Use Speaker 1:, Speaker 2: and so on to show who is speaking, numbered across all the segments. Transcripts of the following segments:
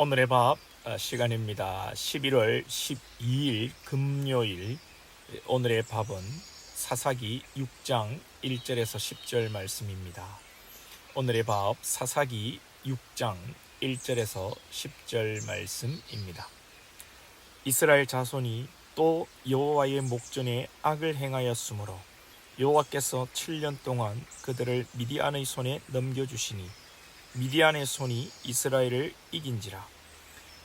Speaker 1: 오늘의 밥 시간입니다. 11월 12일 금요일. 오늘의 밥은 사사기 6장 1절에서 10절 말씀입니다. 오늘의 밥 사사기 6장 1절에서 10절 말씀입니다. 이스라엘 자손이 또 여호와의 목전에 악을 행하였으므로 여호와께서 7년 동안 그들을 미디안의 손에 넘겨주시니 미디안의 손이 이스라엘을 이긴지라.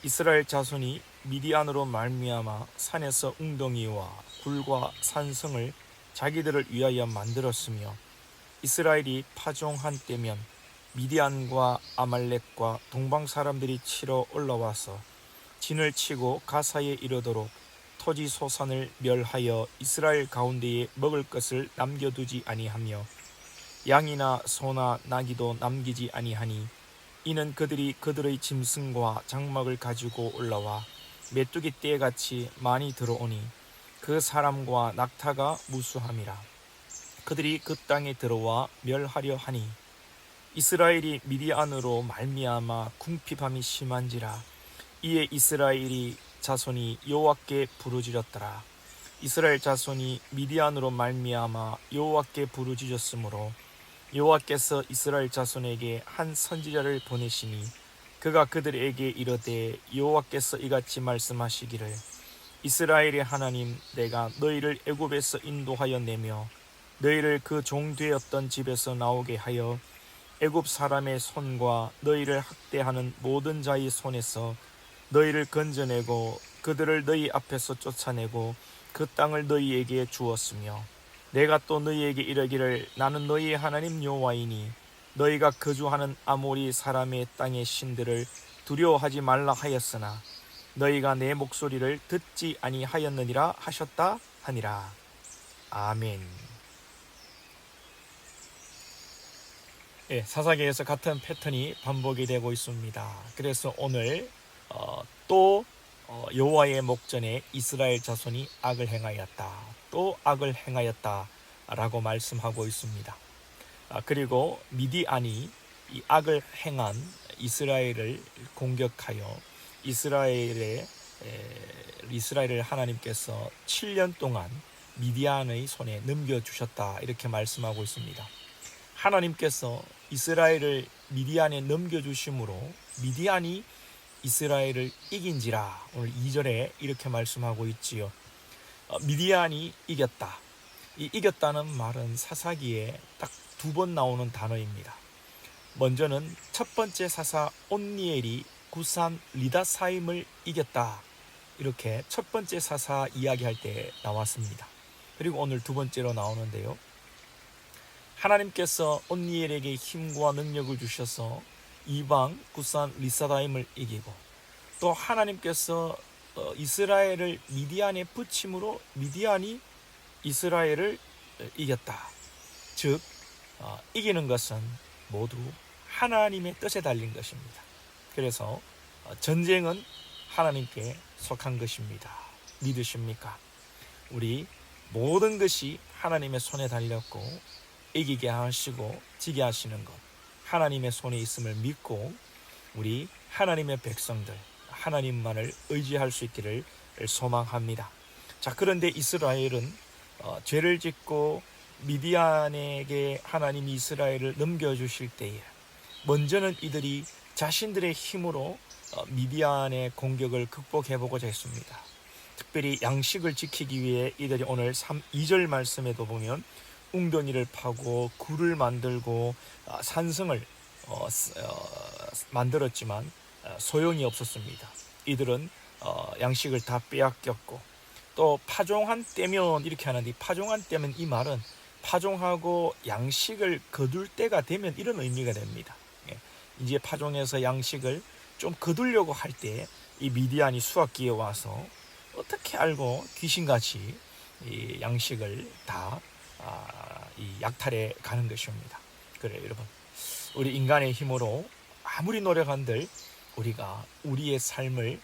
Speaker 1: 이스라엘 자손이 미디안으로 말미암아 산에서 웅덩이와 굴과 산성을 자기들을 위하여 만들었으며 이스라엘이 파종한 때면 미디안과 아말렉과 동방 사람들이 치러 올라와서 진을 치고 가사에 이르도록 토지 소산을 멸하여 이스라엘 가운데에 먹을 것을 남겨두지 아니하며 양이나 소나 나귀도 남기지 아니하니 이는 그들이 그들의 짐승과 장막을 가지고 올라와 메뚜기 떼같이 많이 들어오니 그 사람과 낙타가 무수함이라. 그들이 그 땅에 들어와 멸하려 하니 이스라엘이 미디안으로 말미암아 궁핍함이 심한지라. 이에 이스라엘이 자손이 여호와께 부르짖었더라. 이스라엘 자손이 미디안으로 말미암아 여호와께 부르짖었으므로 여호와께서 이스라엘 자손에게 한 선지자를 보내시니 그가 그들에게 이르되 여호와께서 이같이 말씀하시기를 이스라엘의 하나님 내가 너희를 애굽에서 인도하여 내며 너희를 그 종되었던 집에서 나오게 하여 애굽 사람의 손과 너희를 학대하는 모든 자의 손에서 너희를 건져내고 그들을 너희 앞에서 쫓아내고 그 땅을 너희에게 주었으며 내가 또 너희에게 이르기를 나는 너희의 하나님 여호와이니 너희가 거주하는 아모리 사람의 땅의 신들을 두려워하지 말라 하였으나 너희가 내 목소리를 듣지 아니하였느니라 하셨다 하니라. 아멘. 사사기에서 같은 패턴이 반복이 되고 있습니다. 그래서 오늘 또 여호와의 목전에 이스라엘 자손이 악을 행하였다. 또 악을 행하였다 라고 말씀하고 있습니다. 그리고 미디안이 이 악을 행한 이스라엘을 공격하여 이스라엘을 하나님께서 7년 동안 미디안의 손에 넘겨주셨다 이렇게 말씀하고 있습니다. 하나님께서 이스라엘을 미디안에 넘겨주심으로 미디안이 이스라엘을 이긴지라. 오늘 2절에 이렇게 말씀하고 있지요. 미디안이 이겼다. 이 이겼다는 말은 사사기에 딱 2번 나오는 단어입니다. 먼저는 첫 번째 사사 온니엘이 구산 리다사임을 이겼다. 이렇게 첫 번째 사사 이야기할 때 나왔습니다. 그리고 오늘 2번째로 나오는데요. 하나님께서 온니엘에게 힘과 능력을 주셔서 이방 구산 리사다임을 이기고 또 하나님께서 이스라엘을 미디안에 붙임으로 미디안이 이스라엘을 이겼다. 즉 이기는 것은 모두 하나님의 뜻에 달린 것입니다. 그래서 전쟁은 하나님께 속한 것입니다. 믿으십니까? 우리 모든 것이 하나님의 손에 달렸고 이기게 하시고 지게 하시는 것 하나님의 손에 있음을 믿고 우리 하나님의 백성들 하나님만을 의지할 수 있기를 소망합니다. 자, 그런데 이스라엘은 죄를 짓고 미디안에게 하나님이 이스라엘을 넘겨주실 때에 먼저는 이들이 자신들의 힘으로 미디안의 공격을 극복해보고자 했습니다. 특별히 양식을 지키기 위해 이들이 오늘 2절 말씀에도 보면 웅덩이를 파고 굴을 만들고 산성을 만들었지만 소용이 없었습니다. 이들은 양식을 다 빼앗겼고 또 파종한 때면 이렇게 하는데 파종한 때면 이 말은 파종하고 양식을 거둘 때가 되면 이런 의미가 됩니다. 이제 파종해서 양식을 좀 거두려고 할 때 이 미디안이 수확기에 와서 어떻게 알고 귀신같이 이 양식을 다 이 약탈해 가는 것입니다. 그래요, 여러분. 우리 인간의 힘으로 아무리 노력한들 우리가 우리의 삶을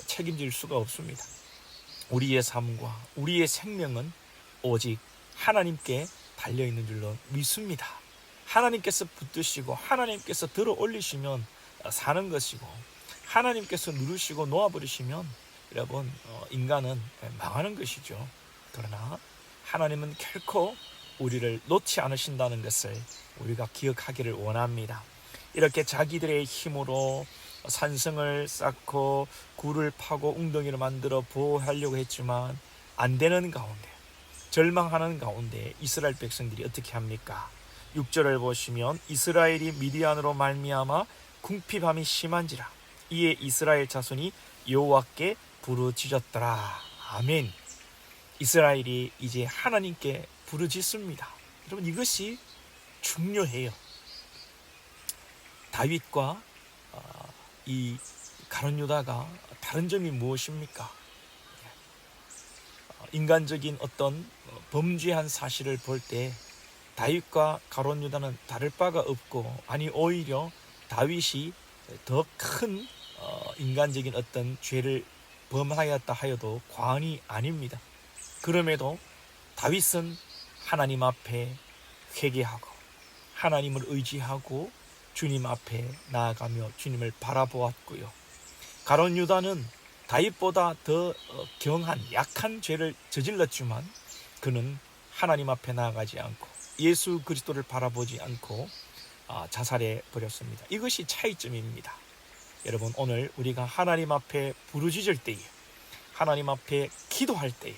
Speaker 1: 책임질 수가 없습니다. 우리의 삶과 우리의 생명은 오직 하나님께 달려있는 줄로 믿습니다. 하나님께서 붙드시고 하나님께서 들어 올리시면 사는 것이고 하나님께서 누르시고 놓아버리시면 여러분 인간은 망하는 것이죠. 그러나 하나님은 결코 우리를 놓지 않으신다는 것을 우리가 기억하기를 원합니다. 이렇게 자기들의 힘으로 산성을 쌓고 굴을 파고 웅덩이를 만들어 보호하려고 했지만 안 되는 가운데, 절망하는 가운데 이스라엘 백성들이 어떻게 합니까? 6절을 보시면 이스라엘이 미디안으로 말미암아 궁핍함이 심한지라 이에 이스라엘 자손이 여호와께 부르짖었더라. 아멘. 이스라엘이 이제 하나님께 부르짖습니다. 여러분, 이것이 중요해요. 다윗과 이 가룟 유다가 다른 점이 무엇입니까? 인간적인 어떤 범죄한 사실을 볼 때 다윗과 가룟 유다는 다를 바가 없고, 아니 오히려 다윗이 더 큰 인간적인 어떤 죄를 범하였다 하여도 과언이 아닙니다. 그럼에도 다윗은 하나님 앞에 회개하고 하나님을 의지하고 주님 앞에 나아가며 주님을 바라보았고요. 가룟 유다는 다윗보다 더 경한 약한 죄를 저질렀지만 그는 하나님 앞에 나아가지 않고 예수 그리스도를 바라보지 않고 자살해 버렸습니다. 이것이 차이점입니다. 여러분, 오늘 우리가 하나님 앞에 부르짖을 때에, 하나님 앞에 기도할 때에,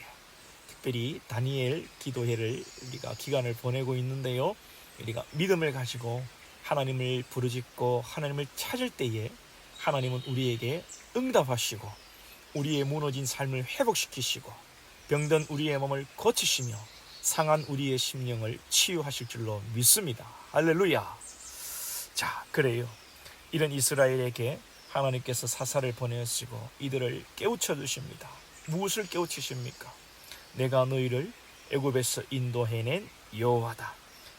Speaker 1: 특별히 다니엘 기도회를 우리가 기간을 보내고 있는데요, 우리가 믿음을 가지고 하나님을 부르짖고 하나님을 찾을 때에 하나님은 우리에게 응답하시고 우리의 무너진 삶을 회복시키시고 병든 우리의 몸을 고치시며 상한 우리의 심령을 치유하실 줄로 믿습니다. 할렐루야. 자, 그래요. 이런 이스라엘에게 하나님께서 사사를 보내시고 이들을 깨우쳐 주십니다. 무엇을 깨우치십니까? 내가 너희를 애굽에서 인도해낸 여호와다.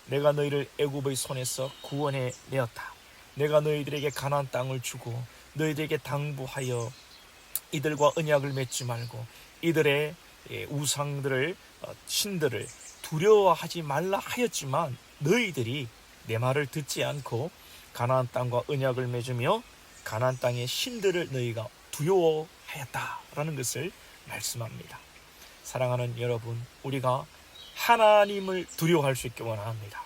Speaker 1: 내가 너희를 애굽의 손에서 구원해 내었다. 내가 너희들에게 가나안 땅을 주고 너희들에게 당부하여 이들과 언약을 맺지 말고 이들의 우상들을, 신들을 두려워하지 말라 하였지만 너희들이 내 말을 듣지 않고 가나안 땅과 언약을 맺으며 가나안 땅의 신들을 너희가 두려워하였다라는 것을 말씀합니다. 사랑하는 여러분, 우리가 하나님을 두려워할 수 있게 원합니다.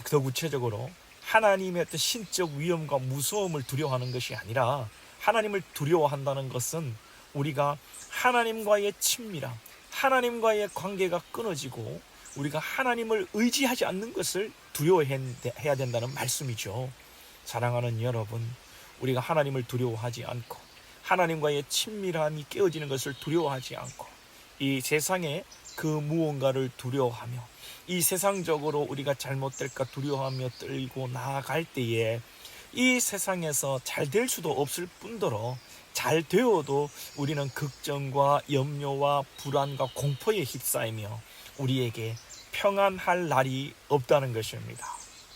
Speaker 1: 더 구체적으로 하나님의 어떤 신적 위험과 무서움을 두려워하는 것이 아니라, 하나님을 두려워한다는 것은 우리가 하나님과의 친밀함, 하나님과의 관계가 끊어지고 우리가 하나님을 의지하지 않는 것을 두려워해야 된다는 말씀이죠. 사랑하는 여러분, 우리가 하나님을 두려워하지 않고 하나님과의 친밀함이 깨어지는 것을 두려워하지 않고 이 세상에 그 무언가를 두려워하며 이 세상적으로 우리가 잘못될까 두려워하며 떨고 나아갈 때에 이 세상에서 잘 될 수도 없을 뿐더러 잘 되어도 우리는 걱정과 염려와 불안과 공포에 휩싸이며 우리에게 평안할 날이 없다는 것입니다.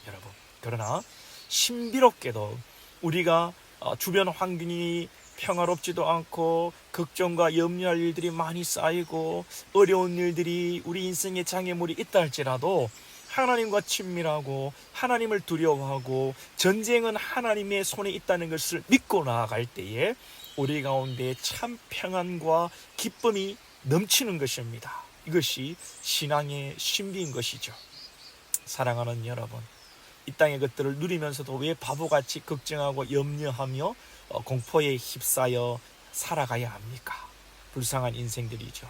Speaker 1: 여러분, 그러나 신비롭게도 우리가 주변 환경이 평화롭지도 않고 걱정과 염려할 일들이 많이 쌓이고 어려운 일들이 우리 인생의 장애물이 있다 할지라도 하나님과 친밀하고 하나님을 두려워하고 전쟁은 하나님의 손에 있다는 것을 믿고 나아갈 때에 우리 가운데 참 평안과 기쁨이 넘치는 것입니다. 이것이 신앙의 신비인 것이죠. 사랑하는 여러분, 이 땅의 것들을 누리면서도 왜 바보같이 걱정하고 염려하며 공포에 휩싸여 살아가야 합니까? 불쌍한 인생들이죠.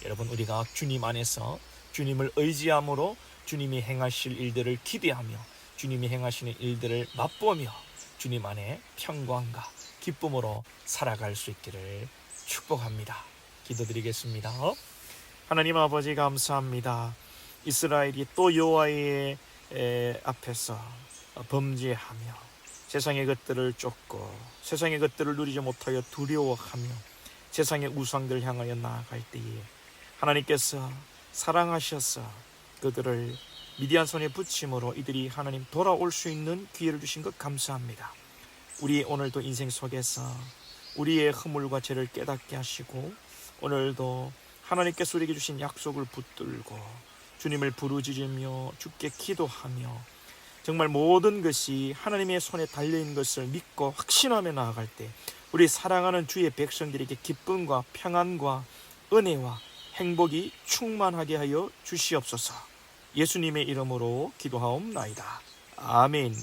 Speaker 1: 여러분, 우리가 주님 안에서 주님을 의지함으로 주님이 행하실 일들을 기대하며 주님이 행하시는 일들을 맛보며 주님 안에 평강과 기쁨으로 살아갈 수 있기를 축복합니다. 기도드리겠습니다. 하나님 아버지, 감사합니다. 이스라엘이 또 여호와의 앞에서 범죄하며 세상의 것들을 쫓고 세상의 것들을 누리지 못하여 두려워하며 세상의 우상들을 향하여 나아갈 때에 하나님께서 사랑하셔서 그들을 미디안 손에 붙임으로 이들이 하나님 돌아올 수 있는 기회를 주신 것 감사합니다. 우리 오늘도 인생 속에서 우리의 허물과 죄를 깨닫게 하시고 오늘도 하나님께서 우리에게 주신 약속을 붙들고 주님을 부르짖으며 주께 기도하며 정말 모든 것이 하나님의 손에 달려있는 것을 믿고 확신하며 나아갈 때 우리 사랑하는 주의 백성들에게 기쁨과 평안과 은혜와 행복이 충만하게 하여 주시옵소서. 예수님의 이름으로 기도하옵나이다. 아멘.